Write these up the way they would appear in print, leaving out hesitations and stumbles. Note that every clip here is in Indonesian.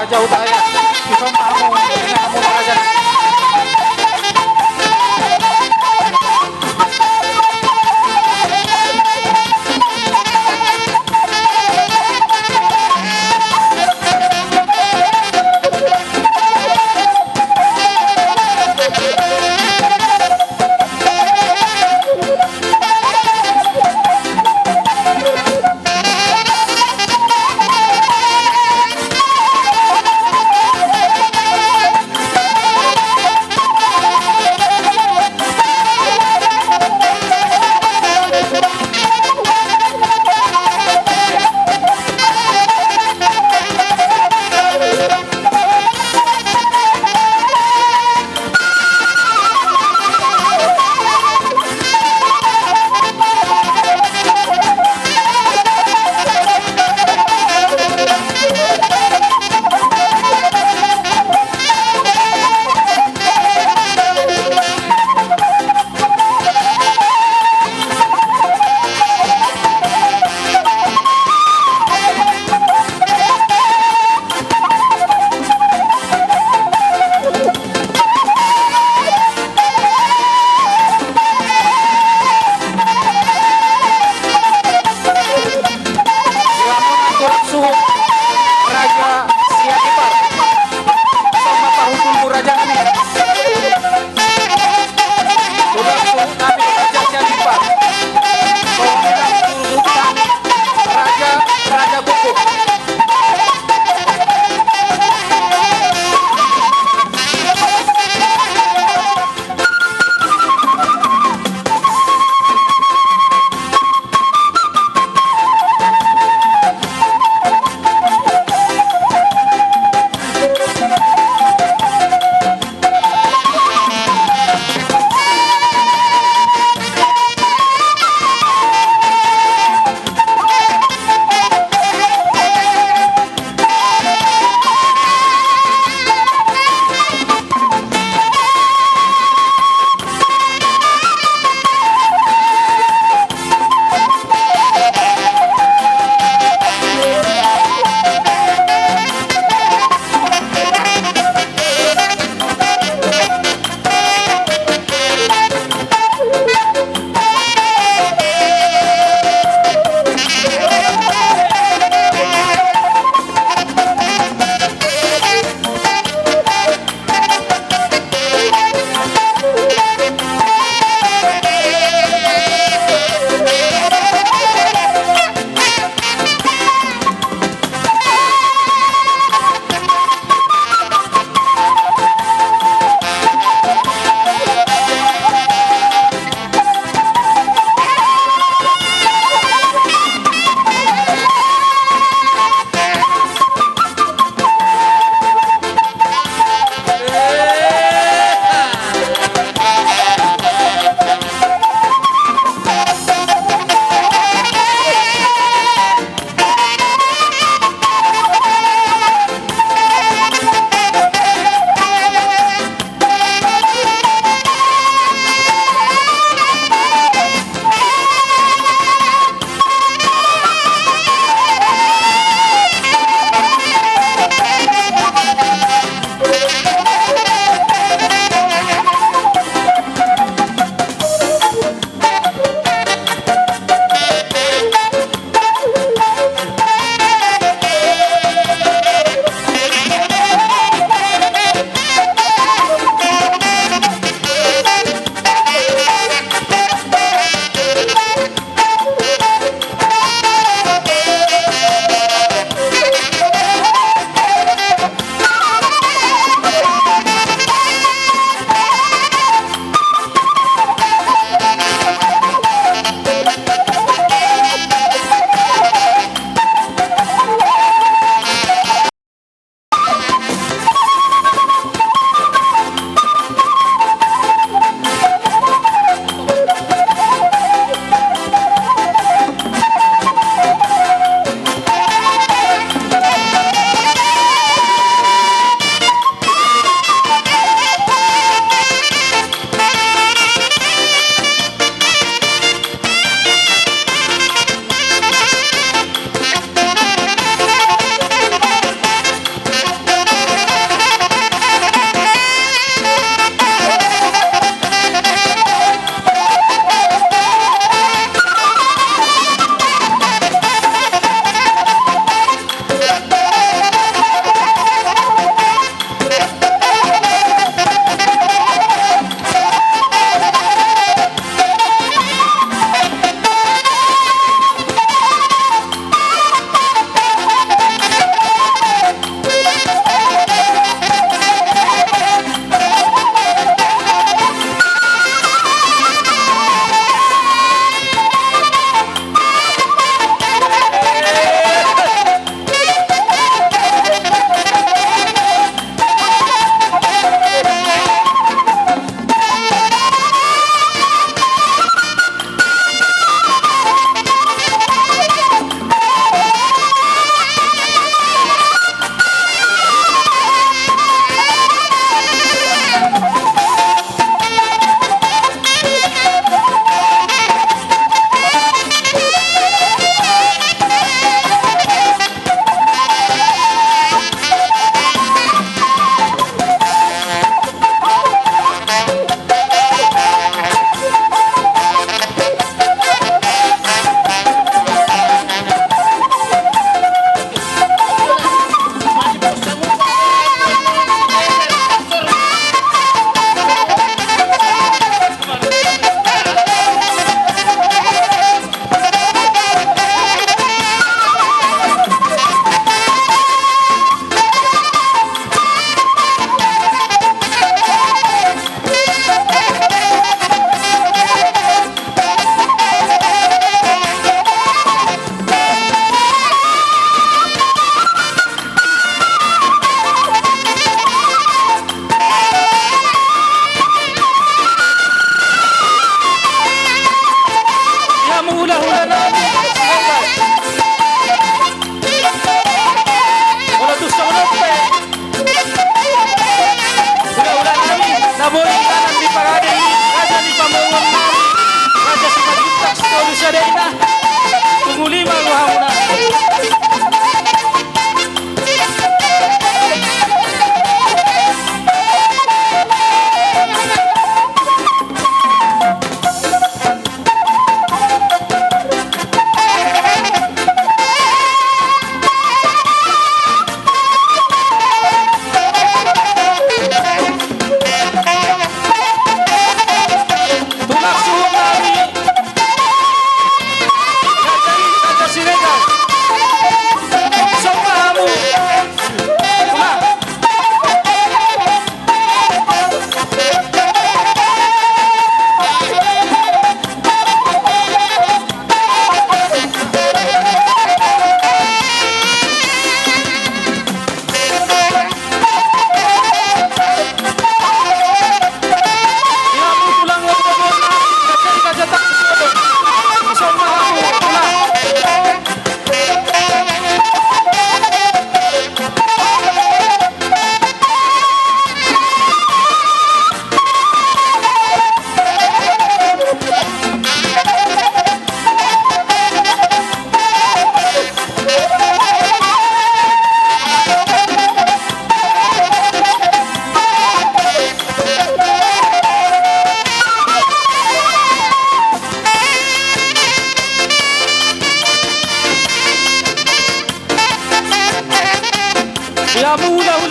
jauh daya isong kamu ini kamu aja.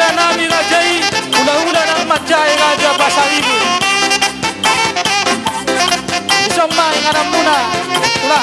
hula nami rajai hula-hula ng majay raja pasar ibu isomma yang anak muna hula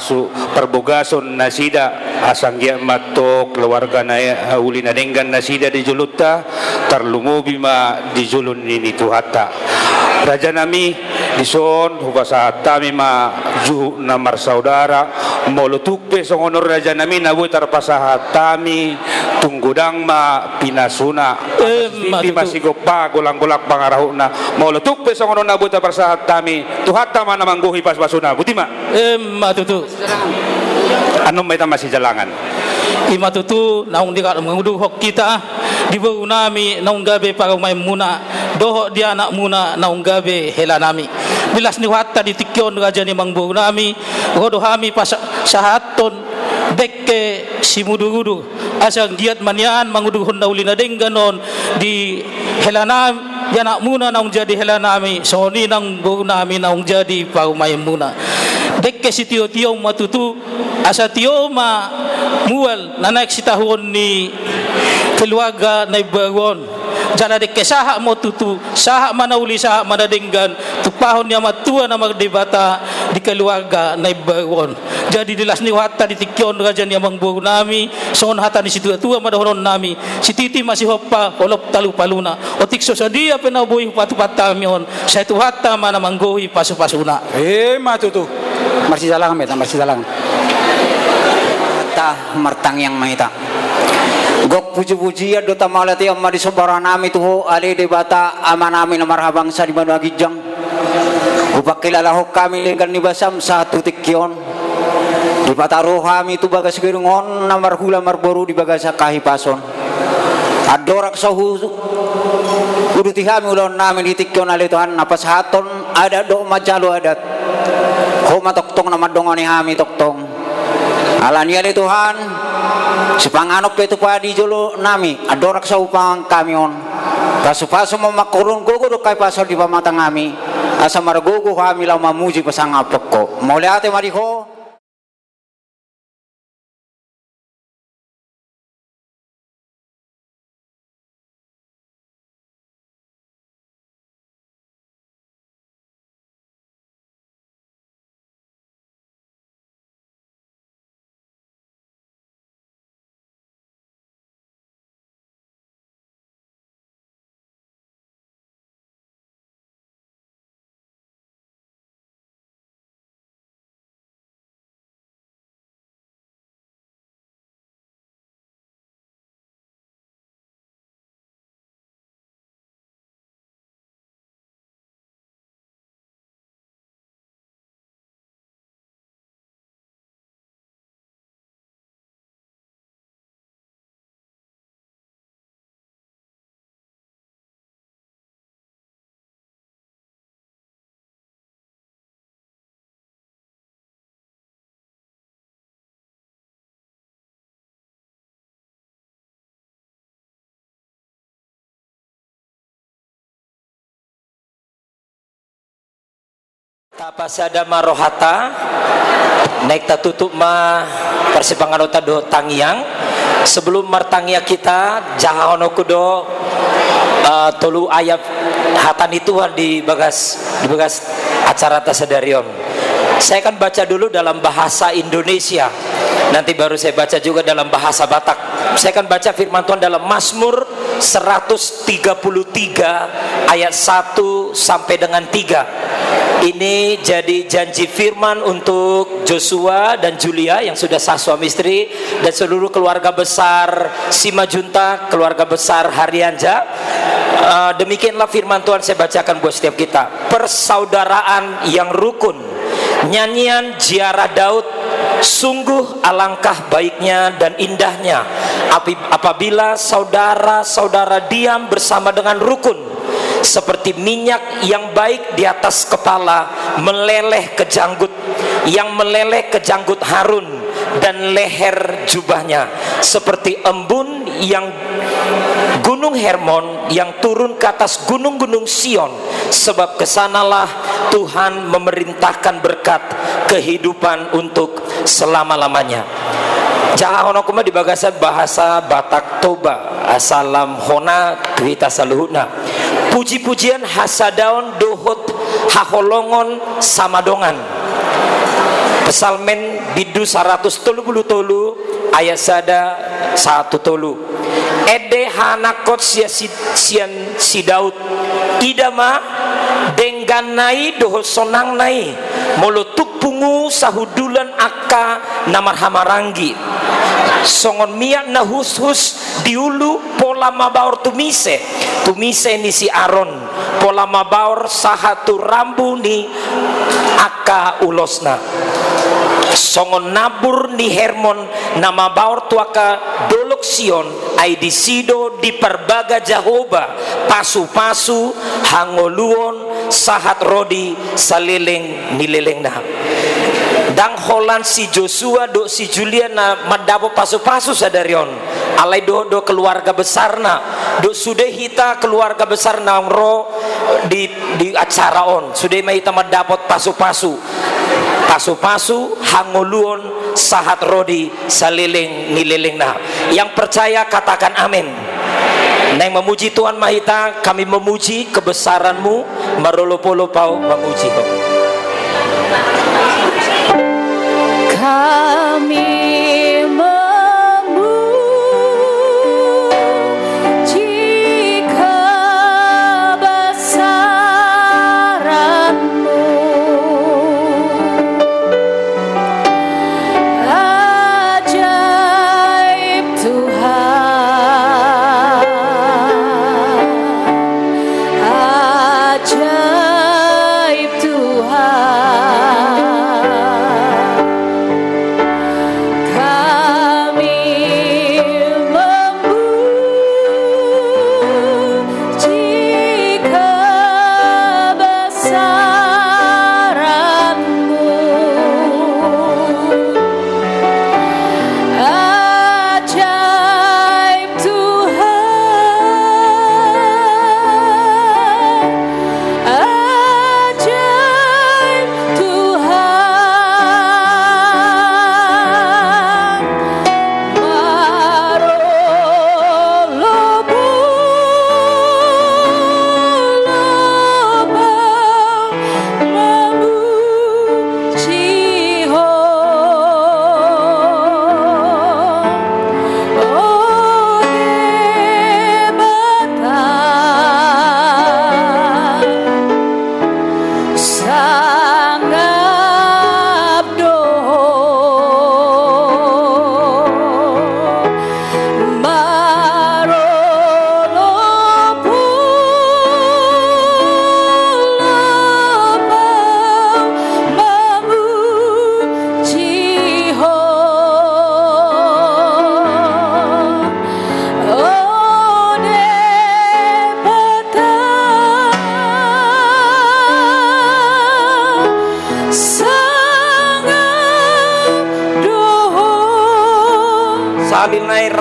pasu perbogason nasida asanggia mato keluarga na uli na denggan nasida di julutta tarlumubi ma di julun ini tuhata raja nami dison hubasa tami ma juhu na marsaudara molutukpe songonor raja nami nabu tarpasaha tami tunggudang ma pinasuna di masigopa golang-golak pangarahuna molutukpe songonor nabu tarpasaha tami tuhata mana mangguhi pas basuna butima matutu anong may masih jalangan imatutu naung dikat mengudu hok kita di bau nami naung gabe para umay muna doho dia anak muna naung gabe hela nami bilas ni hatta di tikyon raja ni mangbau nami rodo hami pas sahaton dekke simudugudu asang diat manian mangudu honda ulina dengganon di hela nami anak muna naung jadi hela nami soni nang bau nami naung jadi para umay muna dekke si tio matutu asa tio ma mual nanak si tahun ni keluarga na ibaron jana dekke saha mo tutu saha manauli saha manadenggan tupahon niya matua na magdebata di keluarga na ibaron jadi dilas ni wata di tikyon raja niya mangburu nami son hata ni si tua madahonon nami si titi masih hopa kolop talu paluna o tikso sa dia penabuhi patu-patamion sa itu hata mana manggohi pasu-pasuna matutu marsi jalangan marsi jalangan ta martang yang mahita gok puji-pujian do tamalati amma di sobaranami tuho ali di bata amanami na marhabang sa di managijang. Upakilala ho kami lingkan ni basam satu tikyon. Di bata rohami tu bagas kirungon na marhula marboru di bagas kahipason. Adorak sahu udutihami ulon namin di tikyon ali Tuhan napasahaton ada do majalo adat. Ho matoktong na madongon ni hami toktong. Alania di Tuhan sepanganop itu padi jolo nami adorak sa upang kamion paso-paso mamakurun gogo do kay pasal di pamatang kami asa margogo kami law mamuji pasang apok ko muli ate mariho. Tapasada marohata naik tutup ma persimpangan ota do tangiang sebelum martangia kita jahono kudo tolu ayat hatan itu di bagas acara tasadarion. Saya akan baca dulu dalam bahasa Indonesia, nanti baru saya baca juga dalam bahasa Batak. Saya akan baca firman Tuhan dalam Mazmur 133 ayat 1 sampai dengan 3. Ini jadi janji firman untuk Joshua dan Julia yang sudah sah suami istri dan seluruh keluarga besar Simajunta, keluarga besar Haryanja. Demikianlah firman Tuhan saya bacakan buat setiap kita. Persaudaraan yang rukun, nyanyian ziarah Daud, sungguh alangkah baiknya dan indahnya apabila saudara-saudara diam bersama dengan rukun, seperti minyak yang baik di atas kepala meleleh ke janggut, yang meleleh ke janggut Harun dan leher jubahnya, seperti embun yang gunung Hermon yang turun ke atas gunung-gunung Sion, sebab kesanalah Tuhan memerintahkan berkat kehidupan untuk selama-lamanya. Jahono kuma di bagasa bahasa Batak Toba asalam hona kita saluhuna. Puji-pujian hasadaon dohot haholongon samadongan. Pesalmen bidu 133 ayat sada 1 tolu. Ede hanakot sian si Daud idama dengganai dohot sonang nai molotuk pungu sahudulan akka namar hamarangi songon miak na hus diulu pola mabaur tumise ni si Aron pola mabaur sahatu rambu ni akka ulosna songon nabur ni Hermon nama baur tuaka dolok Sion ai disido di perbaga Jahoba pasu-pasu hangoluon sahat rodi saliling nilelengna dang holan si Joshua do si Julia na madapo pasu-pasu sadarion alai do keluarga besarna do sudah hita keluarga besar na ro di acara on sudah mai hita madapot pasu-pasu hangoluon sahat rodi saliling nilelengna. Yang percaya katakan amin. Neng memuji Tuhan mahita, kami memuji kebesaran-Mu, marolo-polo pau memuji Kau. Kami memuji kebesaran-Mu, ajaib Tuhan.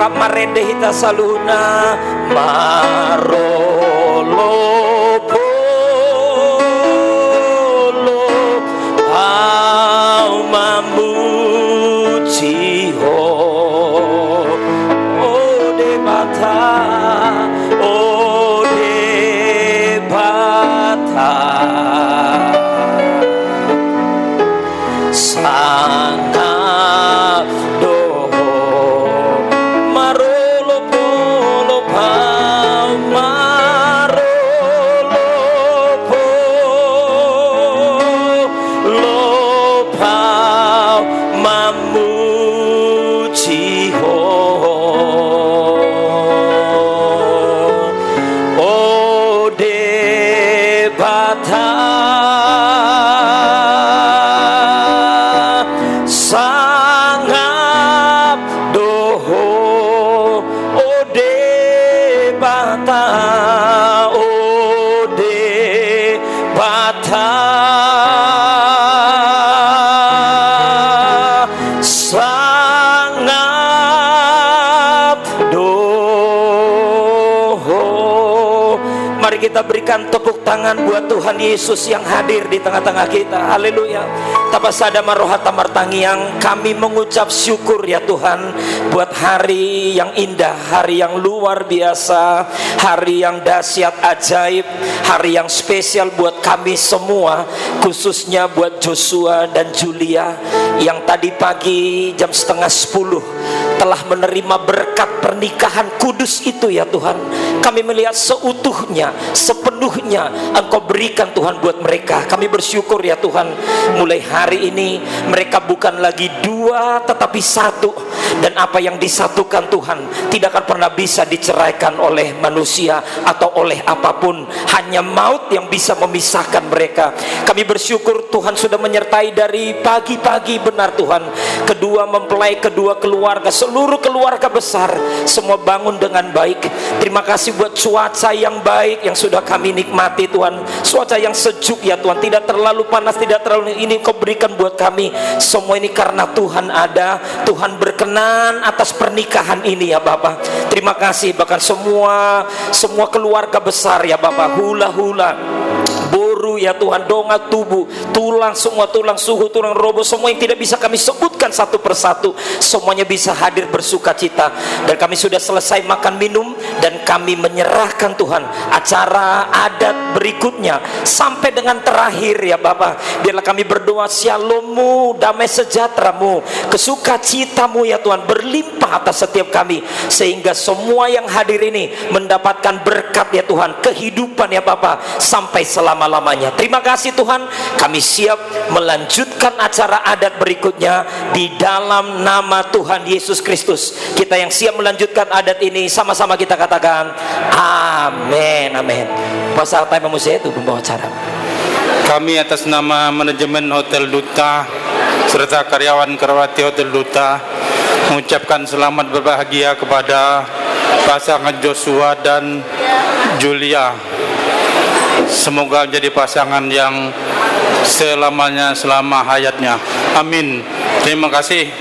harap marende hita saluna marolo polo au mamuci ho ode bata sangat doho marolo polo pau marolo polo pau mamuci ho ode bata sangat doho ode bata sangat doho. Mari kita berikan tepuk tangan buat Tuhan Yesus yang hadir di tengah-tengah kita. Haleluya. Tapasada marohata martangiang, kami mengucap syukur ya Tuhan buat hari yang indah, hari yang luar biasa, hari yang dahsyat ajaib, hari yang spesial buat kami semua, khususnya buat Joshua dan Julia yang tadi pagi jam 9:30 telah menerima berkat pernikahan kudus itu ya Tuhan. Kami melihat seutuhnya, sepenuhnya Engkau berikan Tuhan buat mereka. Kami bersyukur ya Tuhan, mulai hari ini mereka bukan lagi dua tetapi satu, dan apa yang disatukan Tuhan tidak akan pernah bisa diceraikan oleh manusia atau oleh apapun. Hanya maut yang bisa memisahkan mereka. Kami bersyukur Tuhan sudah menyertai dari pagi-pagi, benar Tuhan, kedua mempelai, kedua keluarga, seluruh keluarga besar semua bangun dengan baik. Terima kasih buat cuaca yang baik yang sudah kami nikmati Tuhan, cuaca yang sejuk ya Tuhan, tidak terlalu panas, tidak terlalu ini Kau berikan buat kami. Semua ini karena Tuhan ada, Tuhan berkenan atas pernikahan ini ya Bapa. Terima kasih, bahkan semua keluarga besar ya Bapa, hula-hula, boru ya Tuhan, donga tubuh, tulang, semua tulang suhu, tulang robo, semua yang tidak bisa kami sebutkan satu persatu, semuanya bisa hadir bersuka cita. Dan kami sudah selesai makan minum, dan kami menyerahkan Tuhan acara adat berikutnya sampai dengan terakhir ya Bapa. Biarlah kami berdoa shalom-Mu, damai sejahtera-Mu, kesukacitamu ya Tuhan berlimpah atas setiap kami, sehingga semua yang hadir ini mendapatkan berkat ya Tuhan, kehidupan ya Bapa sampai selama-lamanya. Terima kasih Tuhan, kami siap melanjutkan acara adat berikutnya di dalam nama Tuhan Yesus Kristus. Kita yang siap melanjutkan adat ini, sama-sama kita katakan amin, amin. Pasal time musik itu pembawa acara. Kami atas nama manajemen Hotel Duta serta karyawan Karawati Hotel Duta mengucapkan selamat berbahagia kepada pasangan Joshua dan Julia. Semoga menjadi pasangan yang selamanya, selama hayatnya. Amin. Terima kasih.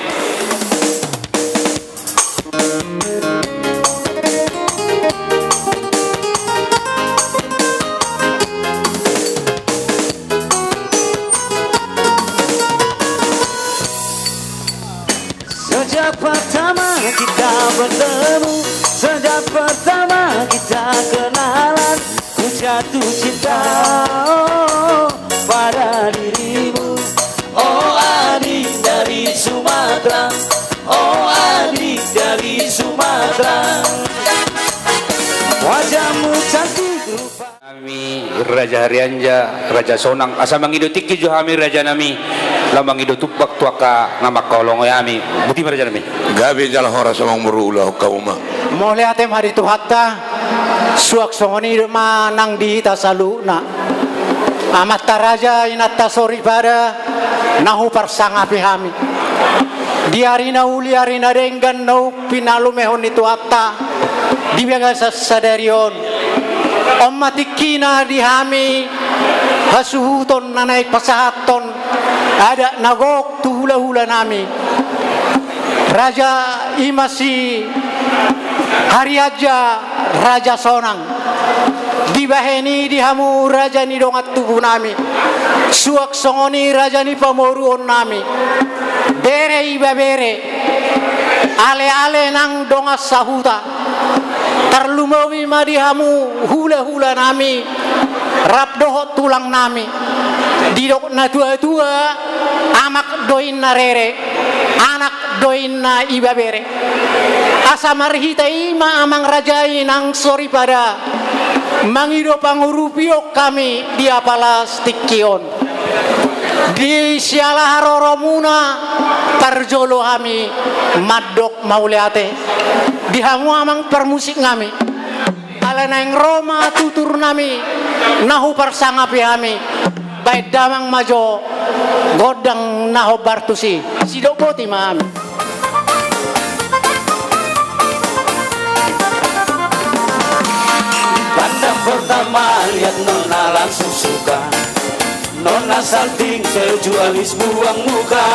Sejak pertama kita bertemu, sejak pertama kita kenalan, ku jatuh cinta pada dirimu. Oh adik dari Sumatera, oh adik dari Sumatera, wajahmu cantik rupa. Kami Raja Harianja, Raja Sonang, asa mangidutik kijo kami Raja nami, lamang idutupak tuaka ngamak kolong yami, buti Raja nami. Gabi jalan hora samang merulah kauma. Mo lihatem hari tu hatta suak songoni manang di tasaluna. Amat taraja inata sori pada nahu parsanga pihami. Diarina uli arina denggan nau pinalu mehon itu hatta dibiaga sadarion. Ommatikina dihami hasuhuton nanay pasahaton ada nagok tu hula-hula nami Raja imasi hari aja Raja Sonang dibaheni dihamu raja ni dongat tubuh nami suak songoni raja ni pamoruon nami bere iba bere ale-ale nang dongat sahuta terlumawi madihamu hula-hula nami rap dohot tulang nami didok na tua-tua amak doin na rere anak doin na iba bere asa marhita ima amang rajai nang sori pada mangido pangurupiok kami di apalas tikion di sialah roromuna tarjolo kami madok mauleate di hamu amang permusik ngami ala nang Roma tutur nami nahu persangapi kami baik damang majo godang naho bartusi sidok boti mami. Pandang pertama lihat nona langsung suka, nona salting sejualis buang muka.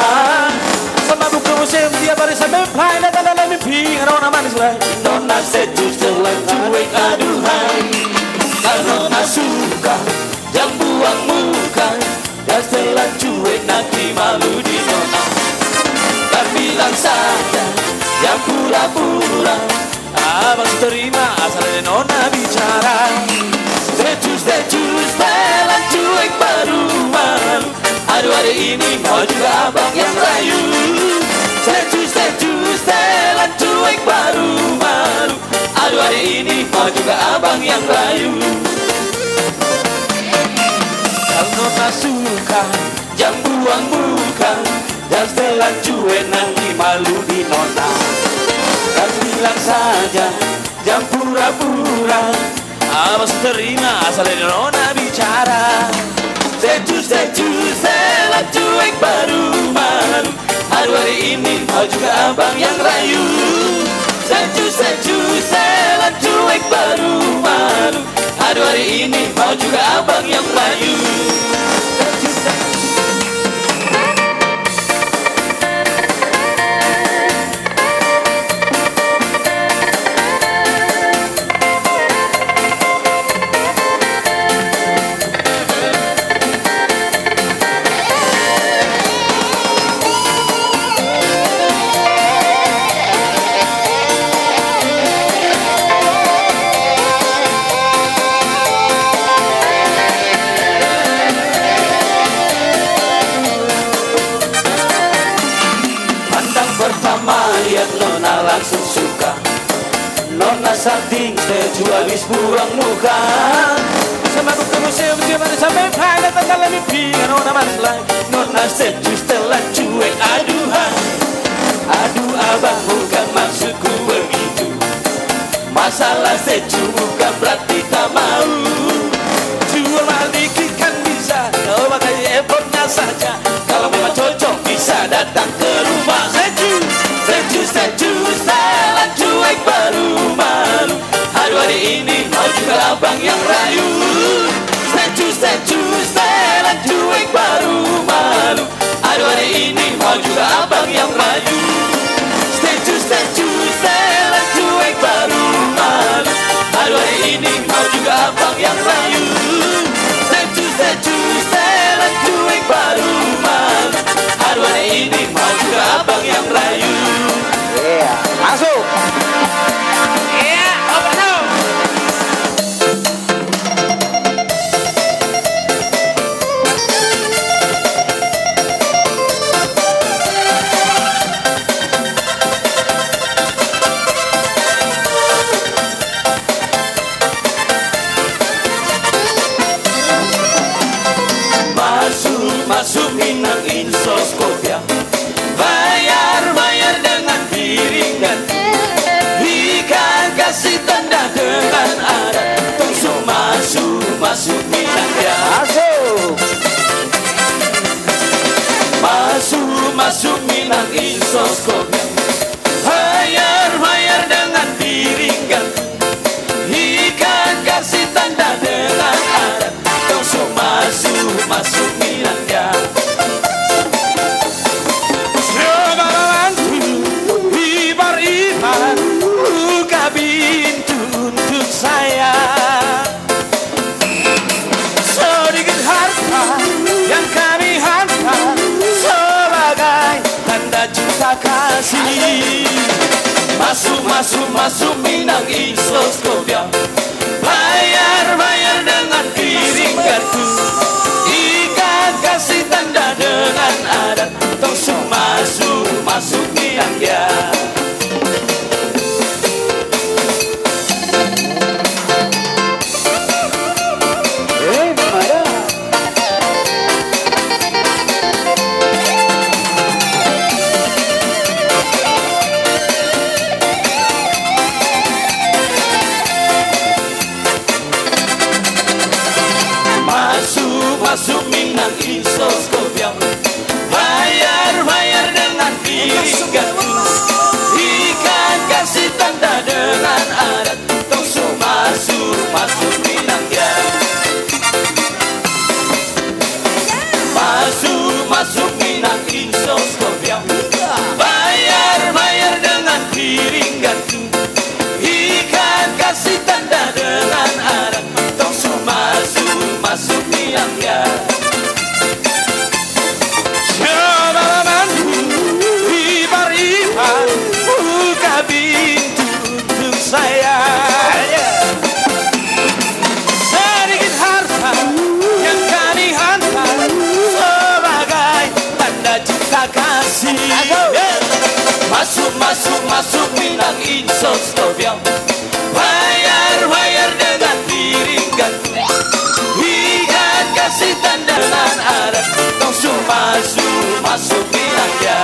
Sama buku musim dia baru sampai play dan dalam mimpi nona manis lagi. Nona sejuk telan cuek aduhai, kalau nona suka jangan buang muka, dan telan cuek nanti malu di nona. Dan bilang saja yang pura-pura. Abang terima asal nona bicara. Sejus telan cuek baru malu. Aduh hari ini mau juga abang yang rayu. Sejus telan cuek baru malu. Aduh hari ini mau juga abang yang rayu. Kalau nona suka jangan buang muka, dan telan cuek nanti malu di nona. Dan bilang saja jangan pura-pura, abang terima asal nona bicara. Sejus telan cuek baru malu. Aduh hari ini mau juga abang yang rayu. Sejus telan cuek baru malu. Aduh hari ini mau juga abang yang rayu. Lihat nona langsung suka, nona salting sejualis buang muka. Sama buku musim dia baru sampai play dan dalam mimpi nona manis lagi. Nona sejus telan cuek aduhan. Aduh abang bukan maksudku begitu, masalah seju bukan berarti tak mau. Jual mahal dikit kan bisa, kau pakai effortnya saja. Kalau memang cocok bisa datang ke rumah. Sejus telan cuek baru malu. Aduh hari ini mau juga abang yang rayu. Sejus telan cuek baru malu. Aduh hari ini mau juga abang yang rayu. Sejus telan cuek baru malu. Aduh hari ini mau juga abang yang rayu. Sejus telan cuek baru malu. Aduh hari ini mau juga abang yang rayu. Masuk. Iya, apa tahu? Masuk minang insoskopia. Bayar dengan piringan. Ikan kasih tanda dengan adat. Tungsu masuk minang dia. Masuk minang insoskopia. Bayar dengan piringan. Ikan kasih tanda dengan adat. Tungsu masuk minang dia. kasih. Masuk, masuk, masuk Minang Insos Kopiang. Bayar, bayar dengan piring garpu. Ikan kasih tanda dengan adat. Tong masuk, masuk Minang ya. Masuk Minang Insos Kopiang. Bayar, bayar dengan piring garpu. Ikan kasih tanda dengan adat. Tong masuk, masuk Minang ya. Masuk, masuk Minang Insos Kopiang. Bayar, bayar dengan piring garpu. Ikan kasih tanda dengan adat. Tong masuk, masuk Minang ya. Syabalamanku ibar-ibar, buka pintu untuk saya. Sedikit harta yang kami hantar sebagai tanda cinta kasih. Masuk, masuk, masuk Minang Insos Kopiang. Bayar, bayar dengan piring garpu. Ikan kasih tanda dengan adat. Tong masuk, masuk Minang ya.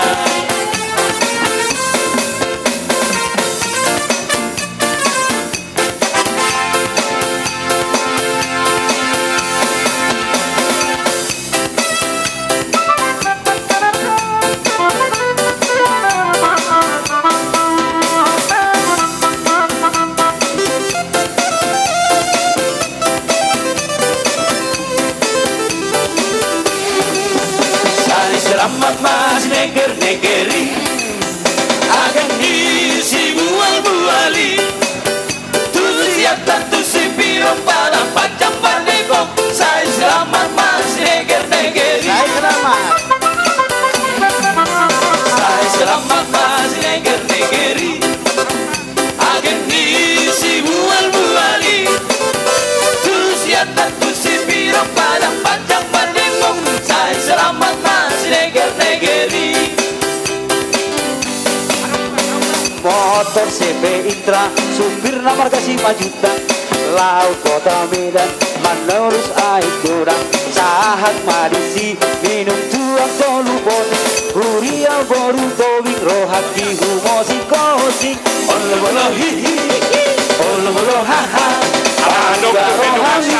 Selamat mas neger-negeri, akan isi bual-buali. Tusiap tentu si pirong pada pacang pandegong. Saya selamat mas neger-negeri. Saya selamat mas neger-negeri, akan isi bual-buali. Tusiap tentu si pirong pada pacang pandegong. Saya selamat mas neger-negeri. Motor CP Intra, supir nomor kasih 5 juta. Laut kota Medan, menurus air kurang. Sahat madisi, minum tuang kolupon. Huriau boru towing, rohaki humosi kosi. Olo bolo hihi, olo bolo haha. Adok rohani,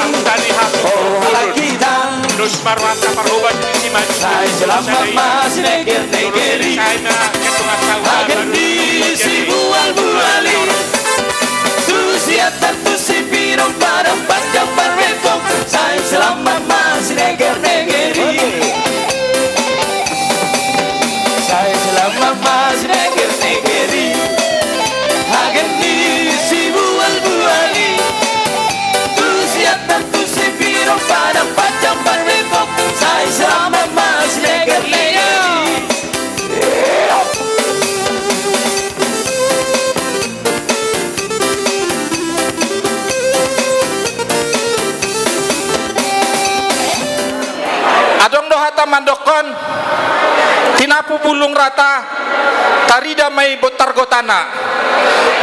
Oh lagi dan Nus marwata parubat di maju. saya selamat mas neger-negeri. Agen di si bual-buali. Tusiat tentu si pirong pada panjang berbekong. Saya selamat mas neger-negeri. Saya selamat mas neger-negeri. Agen di si bual-buali. Tusiat tentu si pirong pada panjang berbekong. Saya selamat mas neger-negeri. Adong dohata mandokon, tinapu bulung rata, tari damai botar gotana,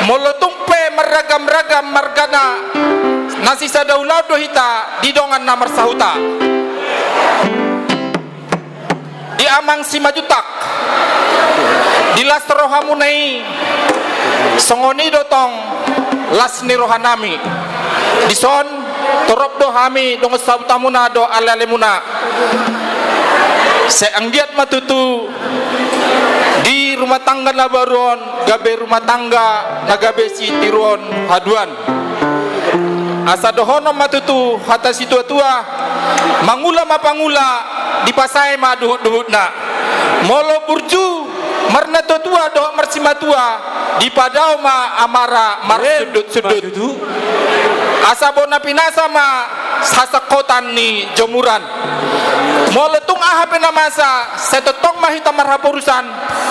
molotung pe meragam-ragam margana, nasi sadaulau dohita didongan namar sahuta, di amang si majutak, di las rohamunai, songoni dotong lasni rohanami, di son torop do hami dong sabutamuna do alalemuna. Seanggiat matutu di rumah tangga labaron gabe rumah tangga nagabe si tiruan haduan asa dohono matutu hata si tua-tua mangula mapangula di pasai maduhut-duhutna molo burju marna tua do marsimatua di padau ma amara mar sudut-sudut asa bona pinasa ma sasakotan ni jemuran moletung aha penamasa setotong mahita marhapurusan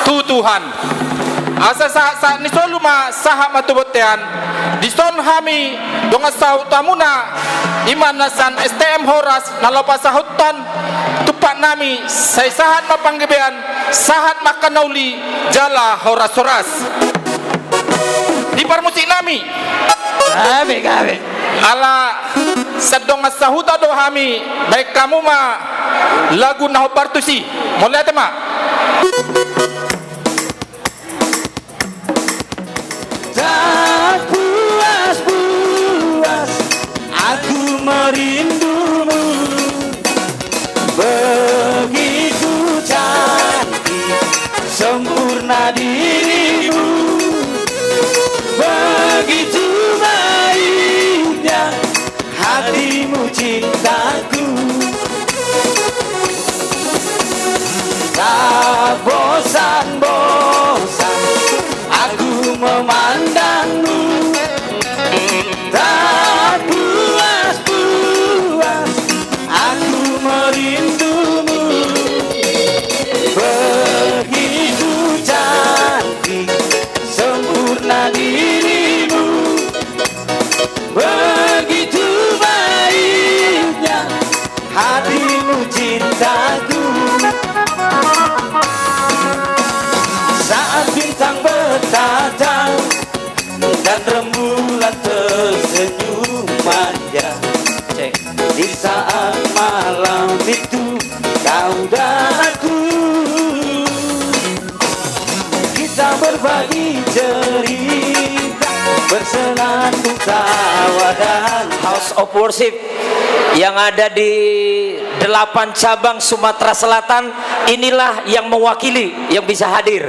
tutuhan asa saha ni soluma saha matubotean dison hami donga sahutamuna iman nasan STM Horas nalopa sahutan tupak nami say sahat mapanggebean sahat makanauli jala horas-horas di parmusik nami Gabe. ala sadonga sahuta do hami baik kamu ma lagu naho partusi mulai tema Tak puas-puas aku merindumu, begitu cantik sempurna dirimu, begitu baiknya hatimu cintaku. Tak bosan-bosan aku memandangmu, tak puas-puas aku merindumu, begitu cantik sempurna dirimu, begitu baiknya hatimu cintaku. Saat bintang bertajam dan rembulan tersenyum manja, di saat malam itu kau dan aku, kita berbagi cerita, bersenandung tawa dan House of Worship yang ada di 8 cabang Sumatera Selatan, inilah yang mewakili yang bisa hadir.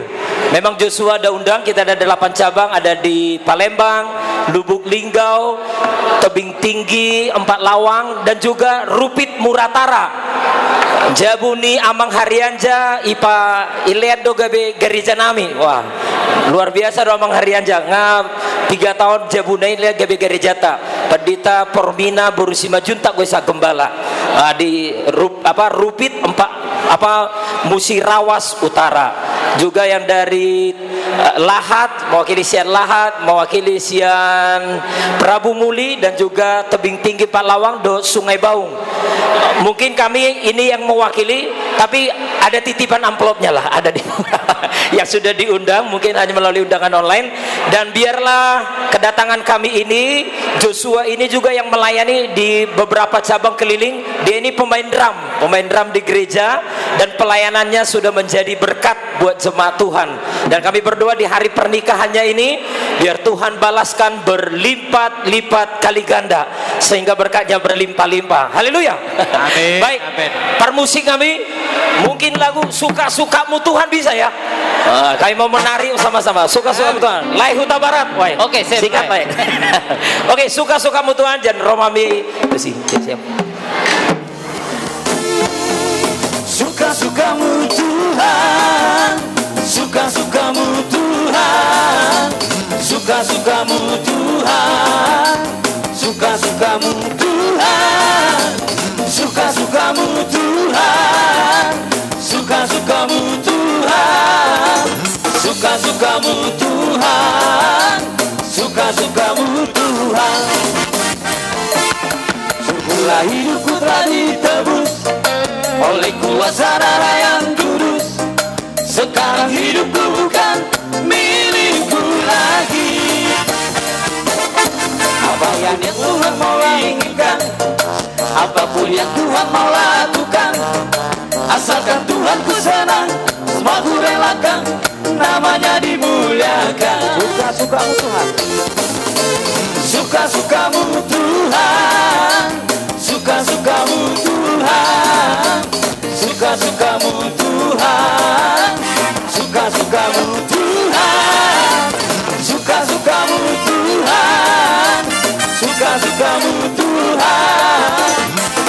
Memang Joshua ada undang, kita ada 8 cabang, ada di Palembang, Lubuk Linggau, Tebing Tinggi, 4 Lawang, dan juga Rupit Muratara, Jabuni Amang Haryanja, Ipa Ilian do gabe gereja nami. Wah, luar biasa do Amang Haryanja. 3 tahun Jabuni lihat gabe gereja ta. Pendeta Pormina Borusima Junta gue sa gembala. Di Rupit Musirawas Utara. Juga yang dari Lahat, mewakili Sian Lahat, mewakili Sian Prabu Muli, dan juga Tebing Tinggi Palawang do Sungai Baung. Mungkin kami ini yang mewakili, tapi ada titipan amplopnya lah, ada di yang sudah diundang, mungkin hanya melalui undangan online. Dan biarlah kedatangan kami ini, Joshua ini juga yang melayani di beberapa cabang keliling. Dia ini pemain drum di gereja, dan pelayanannya sudah menjadi berkat buat jemaat Tuhan. Dan kami berdoa di hari pernikahannya ini, biar Tuhan balaskan berlipat-lipat kali ganda, sehingga berkatnya berlimpah-limpah. Haleluya. Amin. Baik, Amin. permusik kami mungkin lagu suka-sukamu Tuhan bisa ya. Kami mau menari sama-sama suka-sukamu Tuhan. Lai Huta Barat. Oke, siap, Sikat baik. baik. Oke, suka-sukamu Tuhan dan Romami. Siap. suka-sukamu Tuhan, suka-sukamu Tuhan, suka-sukamu Tuhan, suka-sukamu Tuhan, suka-sukamu Tuhan, suka-sukamu Tuhan, suka-sukamu Tuhan, suka-sukamu Tuhan. Syukurlah hidupku telah ditebus oleh kuasa darah yang kudus. Sekarang hidupku bukan milikku lagi. Apa yang Tuhan mau inginkan, apapun yang Tuhan mau lakukan, asalkan Tuhan ku senang, semua ku relakan, namanya dimuliakan. Suka-sukamu Tuhan, suka-sukamu Tuhan, suka-sukamu Tuhan, suka-sukamu Tuhan, suka-sukamu Tuhan, suka-sukamu Tuhan, suka-sukamu Tuhan,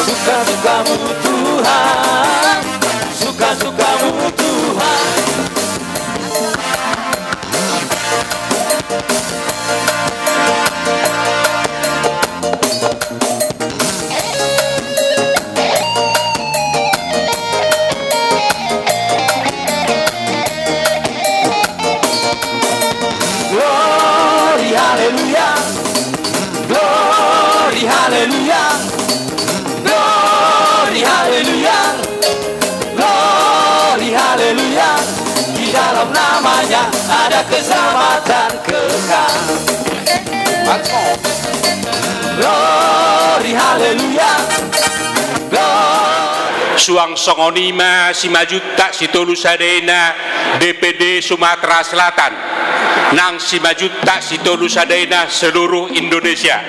suka-sukamu Tuhan, suka-sukamu Tuhan. ada keselamatan kekal. Glory haleluya. Suang songonima si majuta si tolusadena DPD Sumatera Selatan nang si majuta si tolusadena seluruh Indonesia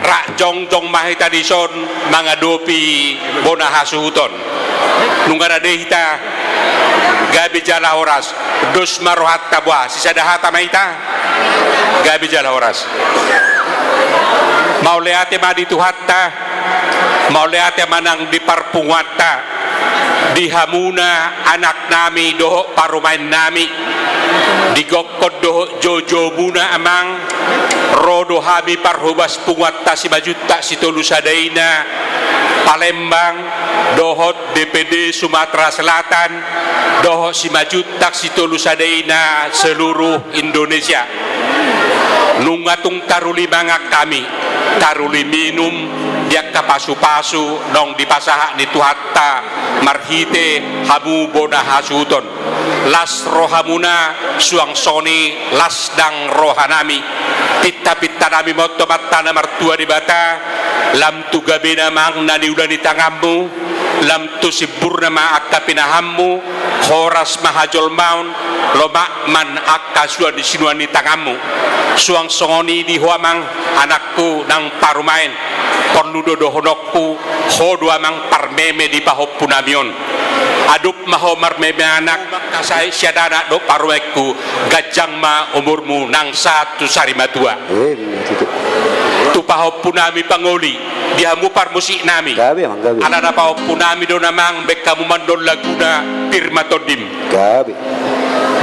rak jongjong mahita dison mangadopi bona hasuhuton nungara dehita gabi jala horas dos marohat tabwa si sadahata mahita gabi jala horas mauleate madi tuhatta mauleate manang di parpungwata dihamuna anak nami doho parumain nami digokod doho jojo buna amang rodo hami parhubas pungwata si majuta si tolusadaina Palembang dohot DPD Sumatera Selatan doho si majuta si tolusadaina seluruh Indonesia nungatung taruli mangak kami taruli minum dia kapasu-pasu nong dipasaha ni tuhatta marhite hamu bona hasuton las rohamuna suang soni las dang rohanami pitta nami motto mattana martua di bata lam tu gabena mang nani ulani tangammu lam tu siburna ma akka pinahammu horas mahajol maun lomak man akka suan di sinuan di tangammu suang songoni di huamang anakku nang parumain pornudo dohonokku hodo amang parmeme di pahoppu namion adup maho marmeme anak kasai siadana do parwekku gajang ma umurmu nang satu sarimatua tu pahoppu nami pangoli dihamu par musik nami anana pahoppu nami do namang bekamu mandol laguna pirmatodim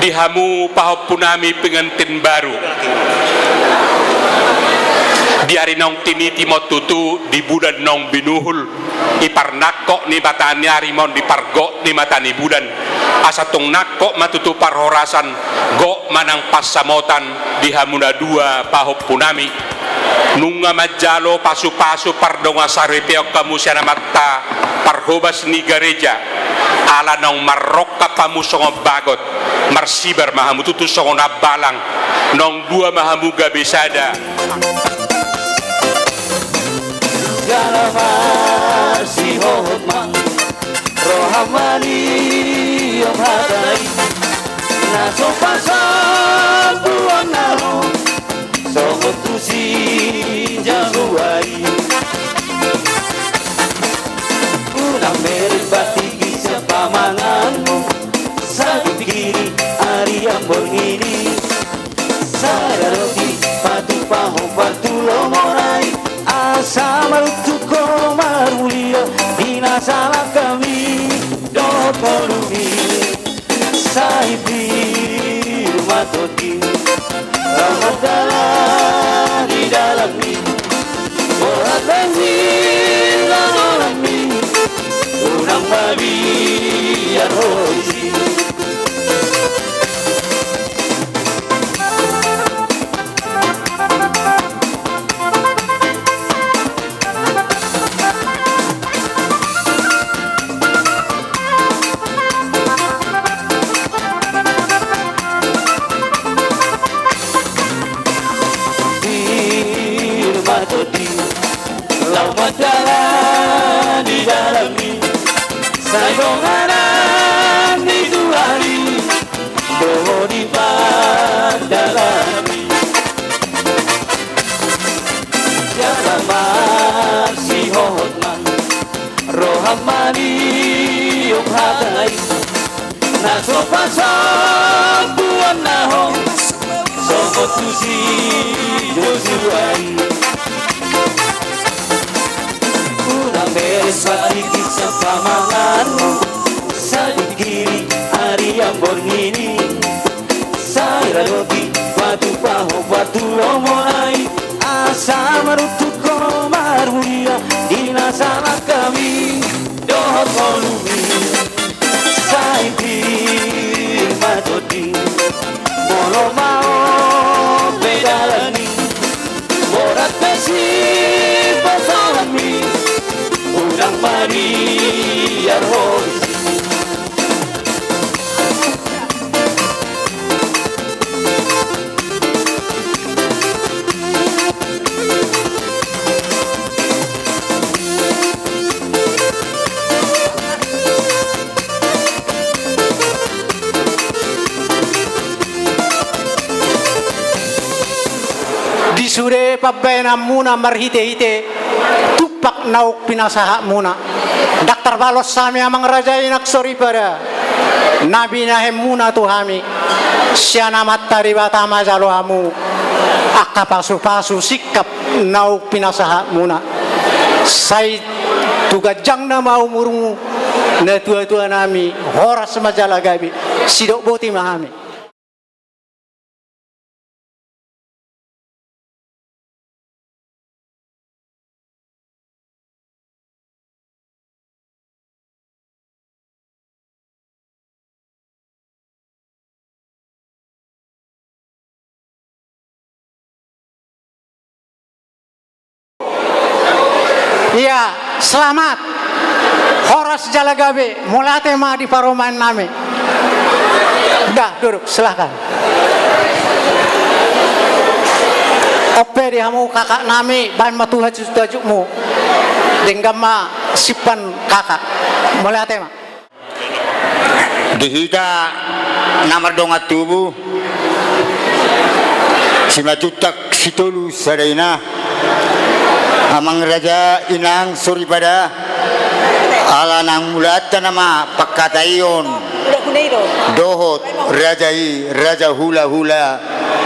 dihamu pahoppu nami pengantin baru di hari nong tiniti motutu di bulan nong binuhul ipar nakko ni batani harimon di pargo ni matani bulan asatung nakko matutu parhorasan go manang pasamotan di hamuna dua pahop punami nunga majalo pasu-pasu pardonga sarepeok kamu siana matta parhobas ni gereja ala nong marokka pamu songo bagot marsibar mahamu tutu songo nabalang nong dua mahamu gabesada segala masih hormat rohamani yang hadai naso pasal buang naho sobat tusi Januari udah merebati kisah pamanganmu sabi pikiri hari yang begini saya roti patu paho patu lomorai sama tuko marulia dina salah kami dokolumi saibi rumah toti ramadhan di dalam mi orang benzin dalam mi orang babi yang hoji di dalam ini sayongan itu hari doa di dalam ini siapa masih hormat rohamani yang hadai naso pasal buan nahong sobat tusi josuai beres balik kisah pamanganmu saling kiri hari yang begini saya roti batu paho batu lomonai asa marutuk komarulia dina salah kami dohot kolumi saya kiri matoti molo mau bedalani morat pesi pasalami udang Maria Rosi babbayna muna marhite-hite tupak nauk pinasaha muna daktar balos sami amang raja inak sori pada nabi nahem muna tuhami siana matari batama jalo hamu akka pasu-pasu sikap nauk pinasaha muna sai tuga jangna mau murungu na tua-tua nami horas majala gabi sidok boti mahami. Iya, selamat. Horas Jalagabe, mulate ma di paroman nami. Dah, duduk, silahkan. Ope di hamu kakak nami, ban matuha tajukmu. Denggam ma sipan kakak. Mulate ma. Dihita namar dongat tubuh. Simajutak situlu sadaina. Amang raja inang suri pada ala nang mulata nama pakatayon dohot rajai raja hula hula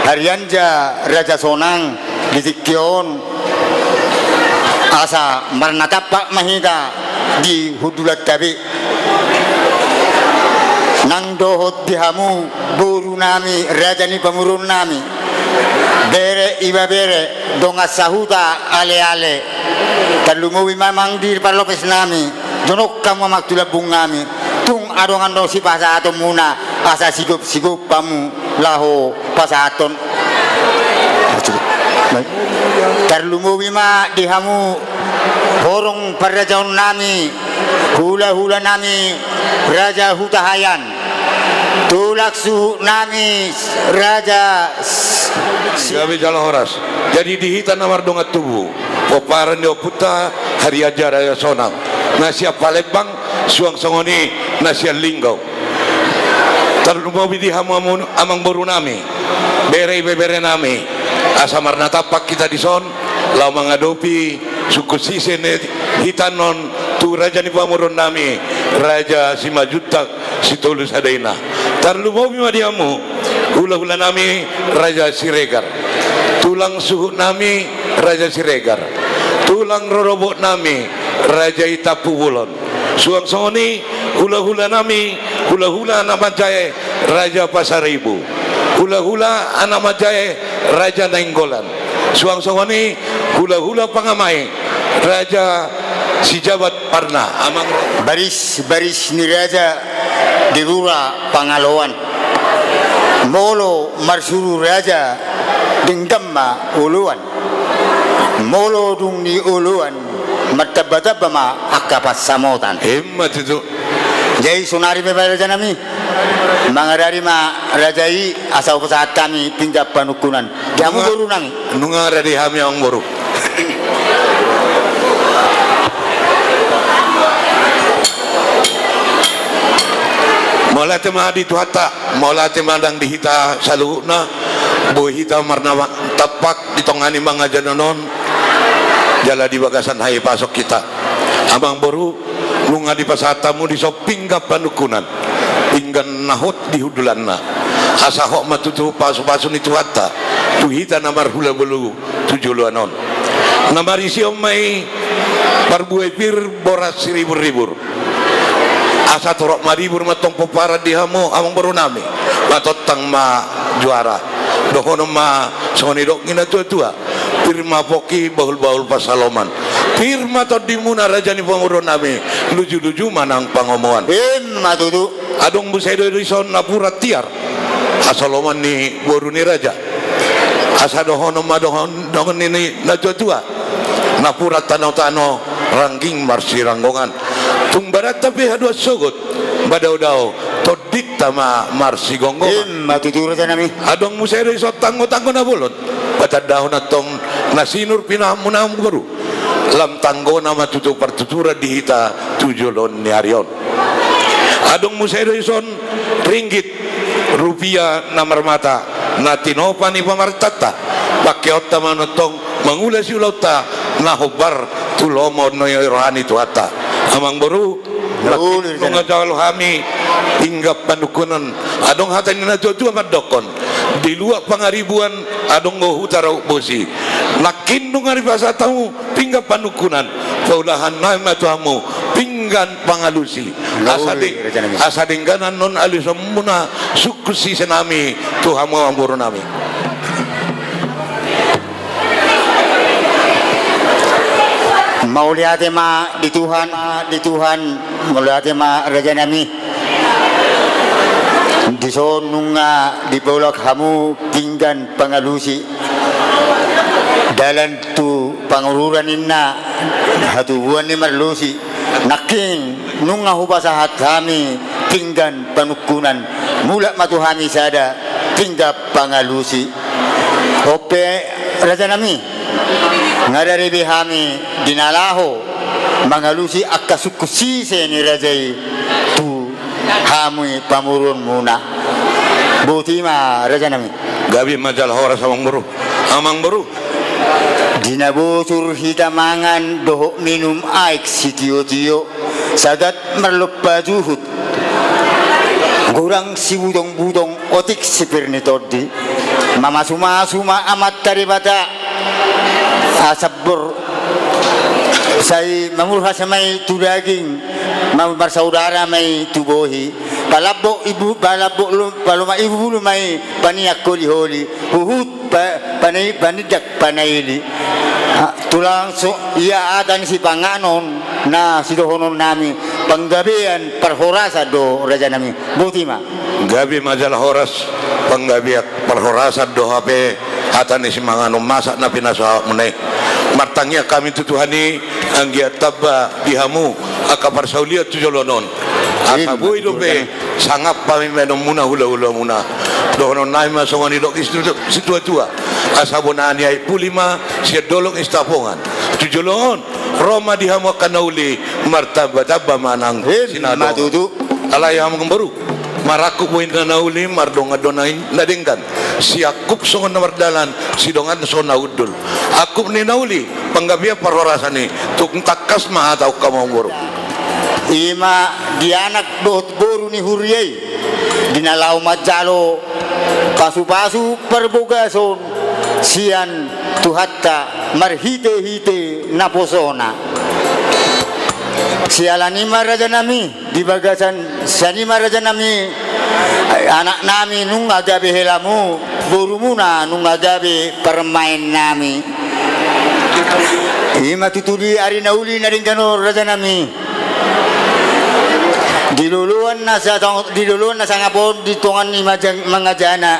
haryanja raja sonang ditikyon asa marnatapak mahita di hudulat tabi nang dohot dihamu buru nami raja ni pamurun nami bere iba bere donga sahuta ale ale talungowi mamang dir parlopes nami jonok kamu maktula bung nami tung adongan do si pasaton muna asa sigup sigup pamu laho pasaton talungowi ma dihamu horong parajaon nami hula hula nami raja hutahayan tulaksu nami raja Gabe jalan horas. Jadi dihita namar dongat tubuh. Poparan dio puta hari aja raya sonang. Nasia Palembang suang songoni nasia linggau. Terlupa bidi hamu amang boru nami. Bere nami. Asamar natapak kita di son. Lau mengadopi suku sisene hitanon tu raja ni pamurun nami. Raja Simajutak situlus adaina. Terlupa bima diamu. Hula-hula nami Raja Siregar, tulang suhu nami Raja Siregar, tulang rorobok nami Raja Itapu Bulon, suang songoni hula-hula nami hula-hula anak majae Raja Pasaribu, hula-hula anak majae Raja Nainggolan, suang songoni hula-hula pangamai Raja Sijabat Parna, amang baris ni raja dirura Pangalawan molo marsuru raja denggamma uluan molo dung ni uluan martabata bama akapas samotan hemat itu. Jadi sunari beba raja nami mangarari ma rajai asal pesat kami pinjap panukunan jamu boru nang nunga radi hami ang boru. Maulate mahadi tu hatta maulate madang dihita saluhna boy hita marna tapak ditongani mga jananon jala di bagasan hai pasok kita amang boru lunga di pasatamu di sopingga panukunan pinggan nahot di hudulanna asa hok matutu pasu-pasu ni tu hatta tu hita namar hula bulu tujuluanon namar isi omai parbuai pir boras ribur-ribur asa torok maribur matong popara dihamu amang baru nami matotang ma juara dohono ma soni dok ngina tua firma poki bahul-bahul pasaloman firma to dimuna raja ni pamurun nami luju-luju manang pangomongan matutu adong busaido rison napura tiar asaloman ni boru ni raja asa dohono ma dohon ini na tua napura tano-tano rangging marsi ranggongan tung barat tapi hadua sogot badau-dau todik tama marsi gonggongan matutu raja nami adong musere so tanggo-tanggo na bulon patad dahon atong nasinur pinamunam baru lam tanggo na matutu partutura dihita tujulon ni harion adong musere son ringgit rupiah namar mata natinopa ni pamartata pakiota manotong mangula si ulauta nahobar tulomo no rohani tuata amang baru nung ajalo kami hingga panukunan adong hatan na jojo madokon di luar pangaribuan adong go hutara bosi nakin nung aribasa tamu pingga panukunan paulahan na matuamu pinggan pangalusi asading ganan non alisam muna sukusi senami tuhamu amburu nami. Mauliate ma di Tuhan mauliate ma raja nami di sonunga di bolak hamu pinggan pangalusi dalan tu pangururan inna hatubuan ni marlusi nakin nunga hubasahat kami pinggan panukunan mula matuhami sada pingga pangalusi ope raja nami ngadari bihami dinalaho mangalusi akasukusi ni rajai tu hamui pamurun muna butima raja nami gabi majal horas amang baru dinabusur hitamangan dohok minum aik sitio-tio sagat merlupa juhud gurang si budong-budong otik si pernitodi mama suma amat taribata asabur say mamurha sa may tudaging mambar saudara may tubohi palabo ibu palabo paluma ibu may paniyak holi huhut panay panijak panayili tulang so iya atan si panganon na sidohonon nami panggabian perhorasa do raja nami butima gabi majal horas panggabiak perhorasa do hape atan si manganon masak na pinasa munay martangnya kami tutuhani anggia tabba bihamu akapar saulia tujolonon akabu idobe sangap pami menom muna hula muna dohonon naima songoni dok situa tua asabonani ai pulima sia dolong istapongan tujolon Roma dihamu kanauli martaba tabba manang sinado alayam gembaru maraku poin nauli mardonga donain nadengkan si akup songon namardalan si dongan sona udul akup ni nauli panggabia parorasani tuk takas ma atau kamanguru ima dianak dot boru ni huriyai dinalau majalo pasu-pasu perbogason sian tuhatta marhite-hite naposona sialani maraja nami di bagasan sani maraja nami anak nami nung agabe helamu burumuna nung agabe permain nami ima tutuli ari nauli na rin kano raja nami diluluan na sa ngapon ditungan ni mga jana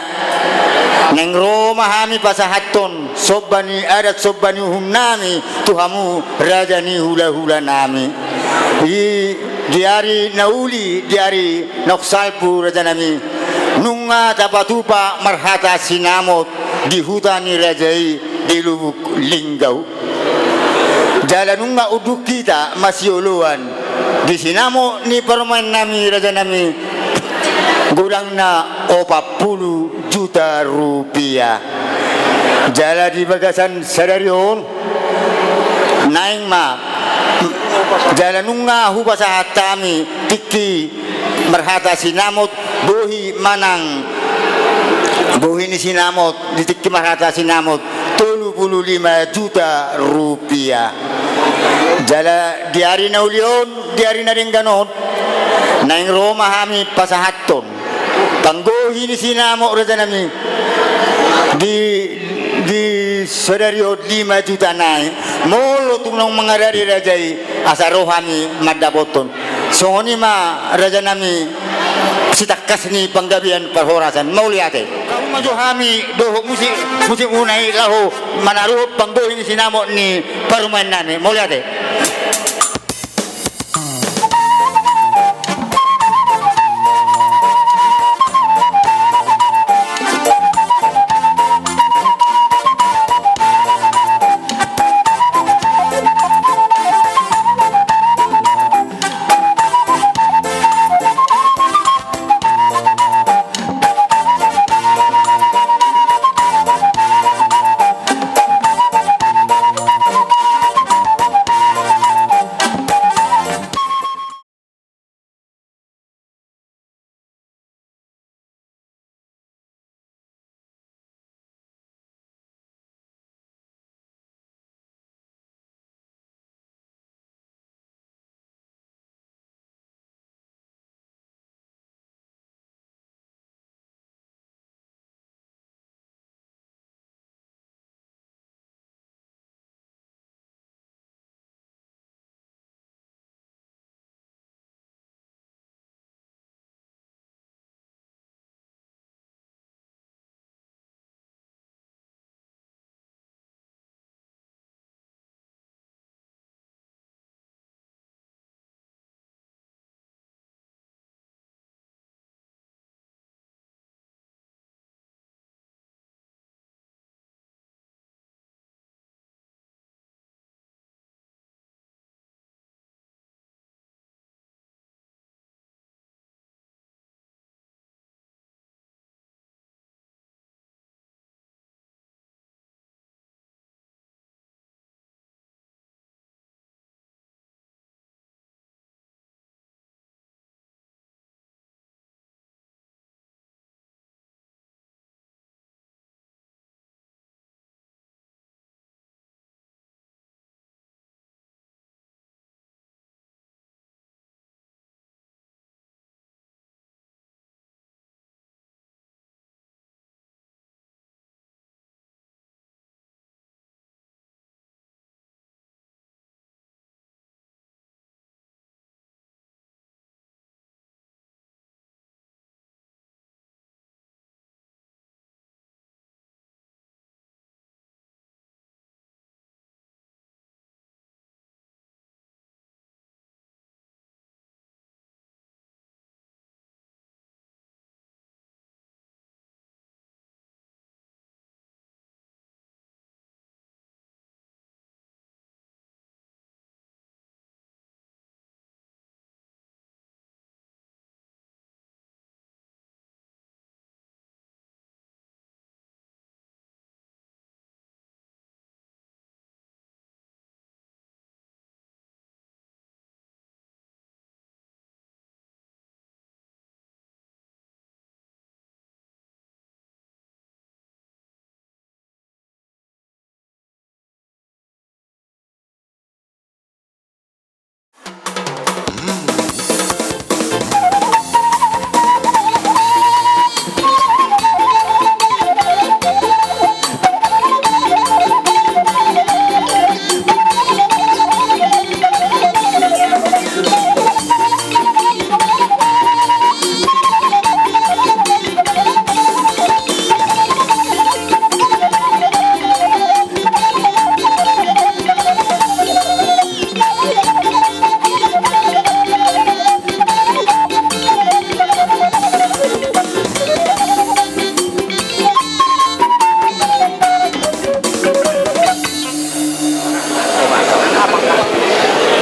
neng Roma hami pasahaton sobani adat sobani hum nami tuhamu raja ni hula-hula nami diari nauli diari noksalpu raja nami nunga tapatupa marhata sinamot di hutani rajai di lubuk linggau jalan nunga uduk kita masiuluan di sinamo ni permain nami raja nami gurang na 40 juta rupiah jala di bagasan sadarion naing ma jala nunga hubasa hatami tiki merhata sinamot bohi manang bohi ni sinamot di tiki merhata sinamot 35 juta rupiah jala diari naulion diari na rin ganon naing Roma hami pasahaton panggohi ni sinamo raja nami di sadario 5 juta nai molo tunong mga dari rajai asaro hami madaboton soni ma raja nami sitakas ni panggabian perhorasan mauliate kamu maju hami doho musik unai lahu manaruh panggohi ni sinamo ni parumain nami mauliate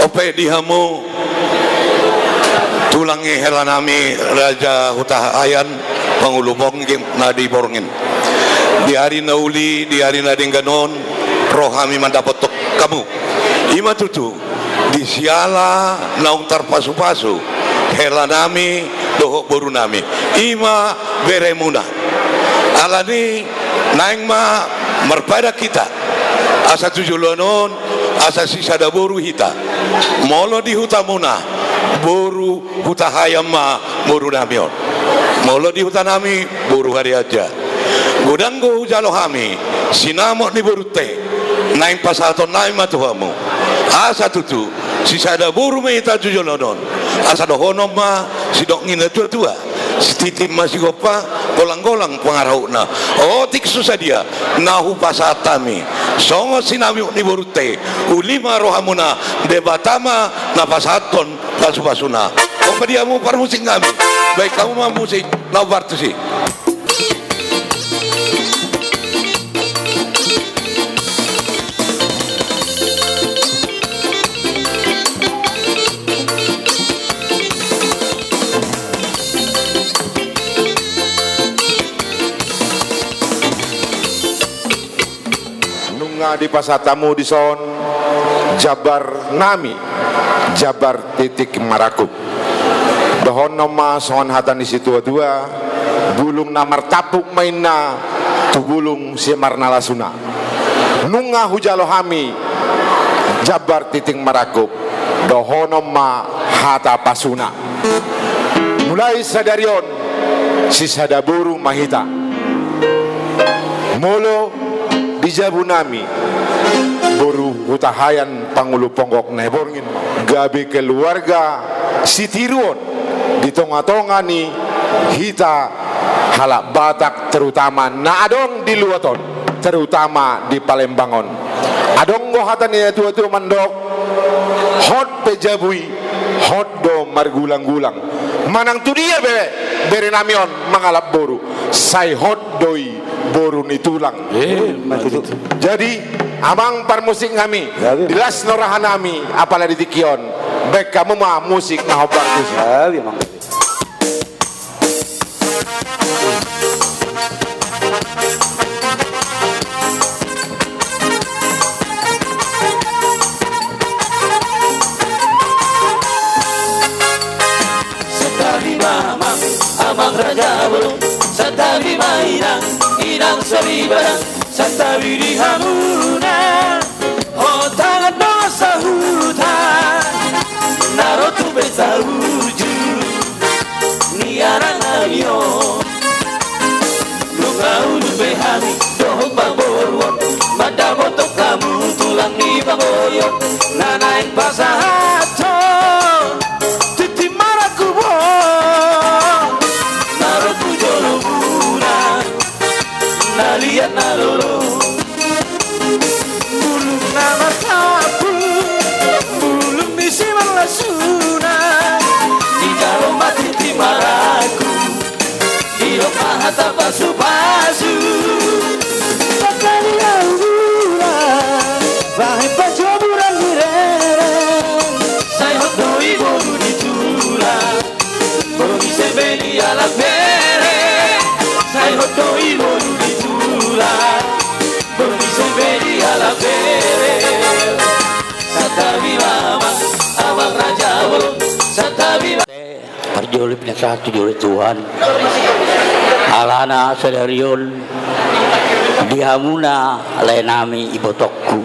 Ope dihamu tulangi helanami Raja Hutahayan pangulumong nadi borngin. Di hari nauli, di hari nadingganon, rohami mandapat kamu. Ima tutu di siala naung tarpasu-pasu helanami dohok boru nami. Ima beremuna. Alani naing ma merpada kita. Asa tujulonon, asa sisa da boru hita. Molo di hutamuna, boru hutahayam ma boru namion. Molo di hutanami, boru hari aja. Godanggo jalohami, sinamok ni boru te. Naing pasaton naing matuhamu. Asa tutu, sisa da boru mehita tujulonon. Asa dohonom ma sidok ngina tua-tua. Setitim masih gopa golang-golang pengarahuna. Oh tik susah dia nahu pasatami. Songo sinami ni borute. Ulima rohamuna debatama na pasaton pasu-pasuna. Kau diamu parmusik kami. Baik kamu mah musik na bartusi. Di pasatamu di son Jabar nami Jabar titik Marakup dohon nama son hatan di situ dua bulung namar tapuk mainna tu bulung siamar nalasuna nunga hujalohami Jabar titik Marakup dohon nama hata pasuna mulai sadarion si sadaburu mahita molo di Jabunami boru hutahayan pangulu ponggok neborngin gabi keluarga Sitiruon di tonga-tonga ni hita halak Batak terutama na adong di Luaton terutama di Palembangon adong gohatan ya tua-tua mandok hot pejabui hot do margulang-gulang manang tu dia bere namion mangalap boru say hot doi boru ni tulang. Jadi amang parmusik kami dilas norahanami apalagi di kion baik kamu mah musik nah bagus. Setabi mamang amang raja belum setabi mainang inang sabibarang setabi di hamuna hotangan dosa hutan narotu beza uju niara namio luka ulu behami doho baborwon mada botok kamu tulang ni baboyon nanaik pasahato titi marakubo narotu jolo bulan nalian nalolo bulung nama tapu bulung misi malasuna di dalam mati di maraku di rumah hata pasu-pasu sakali aura bahai pajoburan direren saya hotdoi boru di tula boru di sebeli ala bere saya hotdoi boru di tula boru di sebeli ala bere satabi mama awal raja belum satabi Parjolip na sa tujuh Tuhan alana sadarion dihamuna lainami ibotokku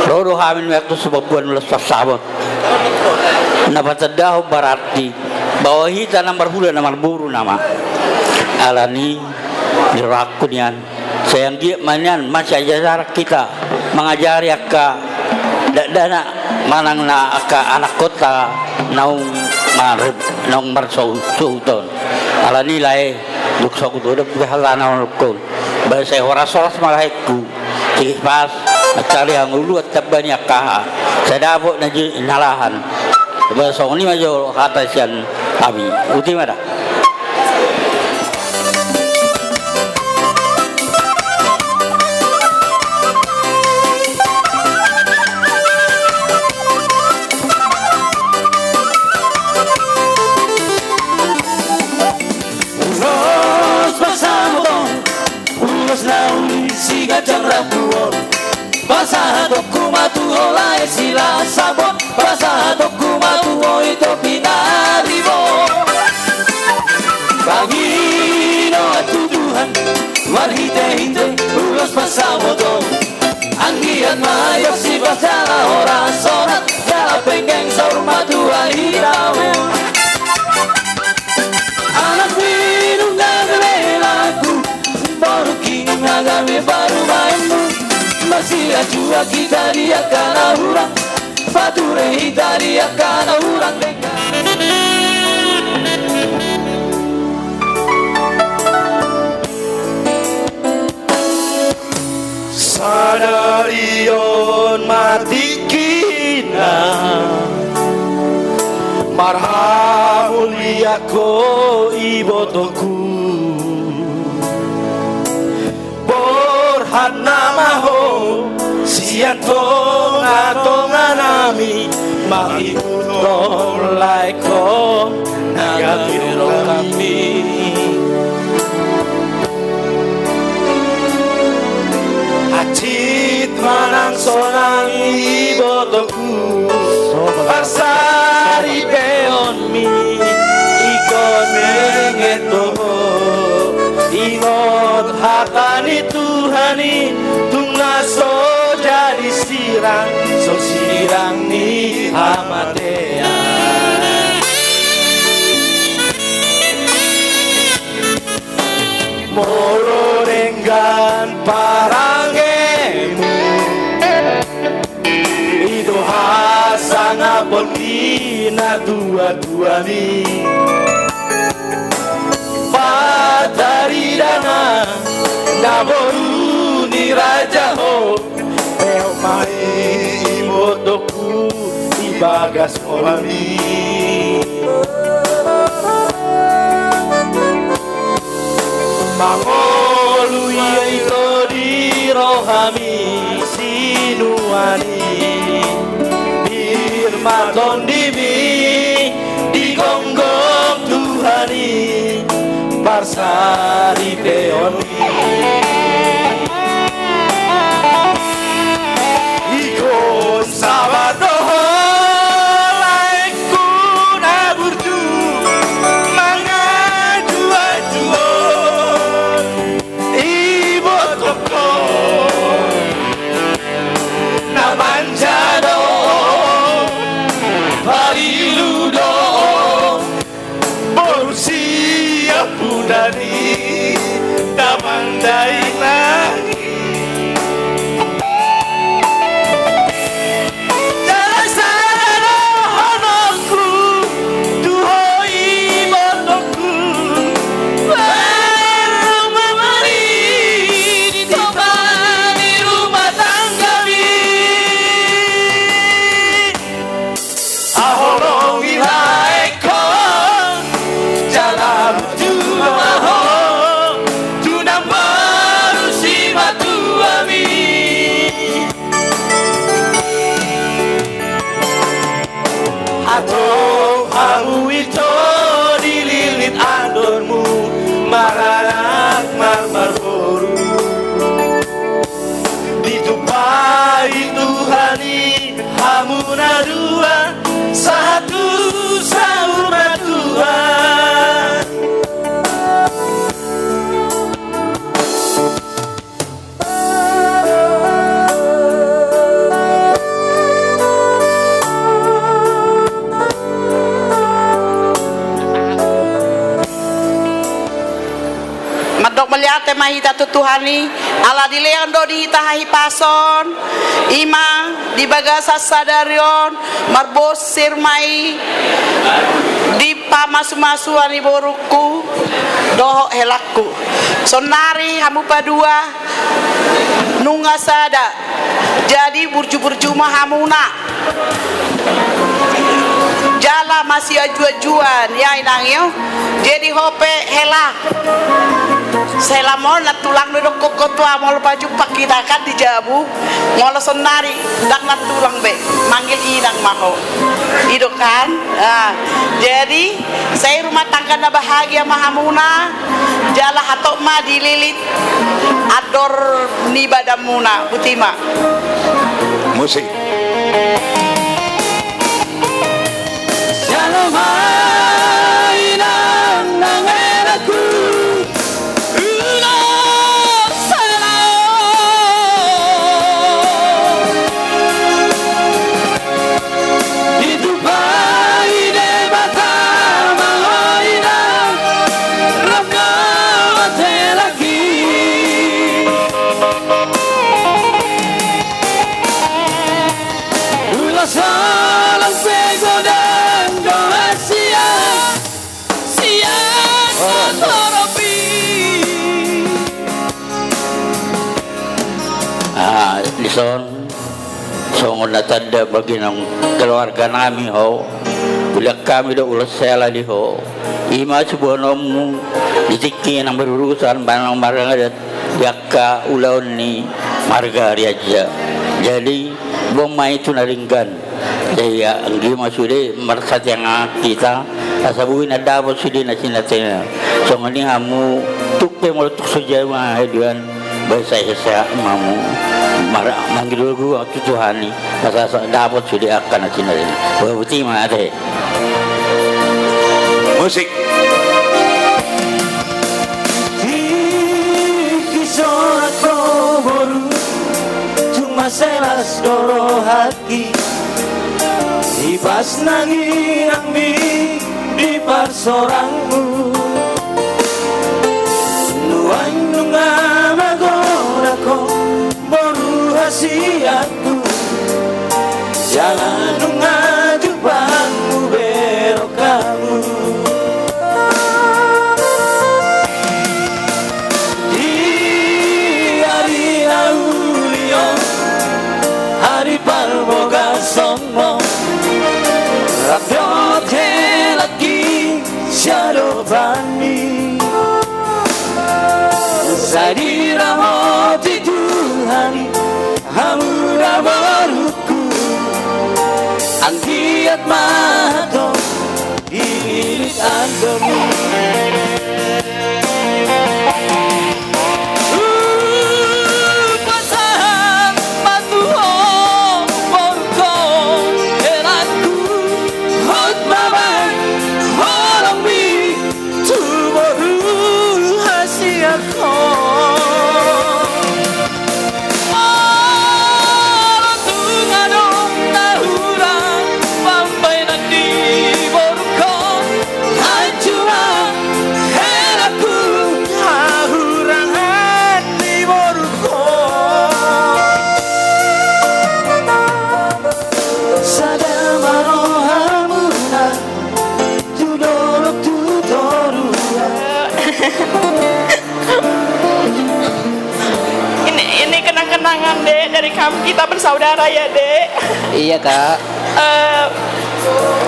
loro hamin waktu sebabuan melas pasabot napatadaho barati bahwa hita namar hula namar buru nama alani dirakun yan sayang dia manyan masih ajar kita mengajari akka dana manang na akka anak kota naung marsuton ala nilai dukso ko do halana ko ba say horas-horas malahekku sige pas cari ang ulu at tabanya ka sa dabo na nalahan ba so ni majo kata sian abi uti mada lae sila sabot Pasa toku matuo ito pinarimo Pangino at tuduhan Marhite-hite ulos pasamoto Anggiat mayos si bacana oras sorat Galapengeng sa rumah tua hitaw Anak minum nagalaku Baruking nagame baru mainmu Masih ajua kita dia kana urang Fature hita dia kana urang Sadarion mati kina Marhamuli ako ibotoku Borhat namaho Siya tonga nami Makikutong laiko Nagatiro kami Acit manang sonang ibotoku Pasari peon mi Ikon mengeto Ingot hatani Tuhani Tunga so jadi sirang So sirang ni hamatea Moro dengan parangemu Itu hasanga pontina dua-dua ni Patari dana Naboru ni raja ho Peo mai imotoku Ibagas olami Mangolu ito di rohami sinuani Birmaton dimi di gonggong Tuhani Barsari peoni Ikon sabado dari tamandai lagi jalan sana honokku tuhoi monokku baru memari ditopang di rumah tangga mi ahorong ilaikon jalan Atau hamu itu dililit adonmu Maranak marmar boru Ditupai Tuhani hamu nadua Satu sauna Tuhan Madok meliate mahita tutuhani ala dileondo dihita pason ima di bagasa sadarion marbos sirmai di pamasu-masuani boruku doho helakku sonari hamu padua nunga sada jadi burju-burju mahamuna jala masih ajuan ya inangyo jadi hope helak saya mau tulang duduk kokotua mau baju kita kan dijabu mau sonari dak tulang be manggil inang maho itu kan jadi saya rumah tangga na bahagia mahamuna jala hatok ma dililit ador ni badamuna butima Musik. Shalom ainang nangeraku ulang salam ditupai de mata mahoina rabna mate lagi ulang salam pego dan doa siang toropi. Lison, songon na tanda bagi ng keluarga namin ho. Ulag kami do ulas sela di ho. Ima subono mo ditikin ang berurusan banang marangadat yakka ulaon ni Margaria aja. Jadi bomai itu naringgan. Jadi ang gima sude marsat yang kita asabuin ada dapat sude na sinatena. So ngani hamu tukpe mo tuk saja mah hedian bahasa saya mamu marah manggil gua Tuhan ni asa dapat sudah akan sinatena. Bukti mah ada. Musik. Kisah kau baru cuma selas doro hati ibas nangin ambi di parsorangmu nuang nunga magonako baru hasiatku jangan nunga jubangmu berok kamu di hari aulio hari parboga songo rabyote lagi syarobani sadira moti Tuhani hamura baruku antiat mahato ilit andomi pasahan matuho porko eranku hot babang holombi tuboru hasiako Ini kenang-kenangan dek dari kami kita bersaudara ya dek. Iya kak.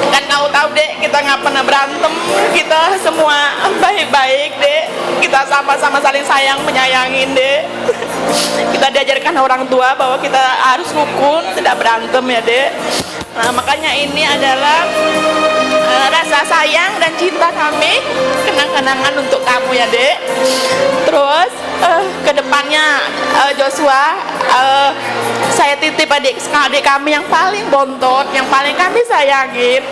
Kan kau tahu dek kita nggak pernah berantem, kita semua baik-baik dek, kita sama-sama saling sayang menyayangin dek. Kita diajarkan orang tua bahwa kita harus rukun, tidak berantem ya dek. Nah makanya ini adalah rasa sayang dan cinta kami, kenang-kenangan untuk kamu ya dek. Terus kedepannya Joshua, saya titip adik kami yang paling bontot, yang paling kami sayangin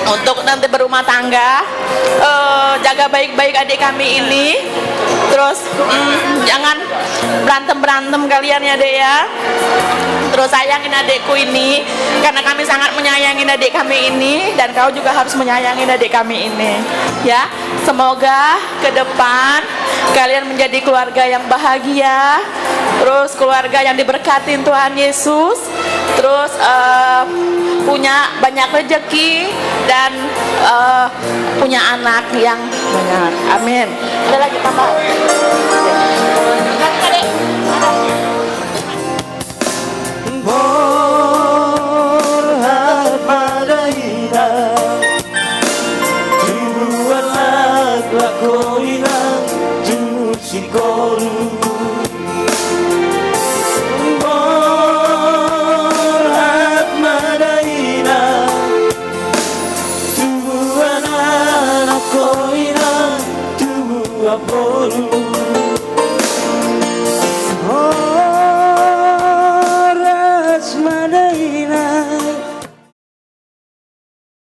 untuk nanti berumah tangga. Jaga baik-baik adik kami ini. Terus jangan berantem kalian ya dek ya. Terus sayangin adikku ini karena kami sangat menyayangi adik kami ini, dan kau juga harus menyayangi adik kami ini ya. Semoga ke depan kalian menjadi keluarga yang bahagia, terus keluarga yang diberkati Tuhan Yesus, terus punya banyak rezeki dan punya anak yang banyak. Amin. Ada lagi tambah. Oh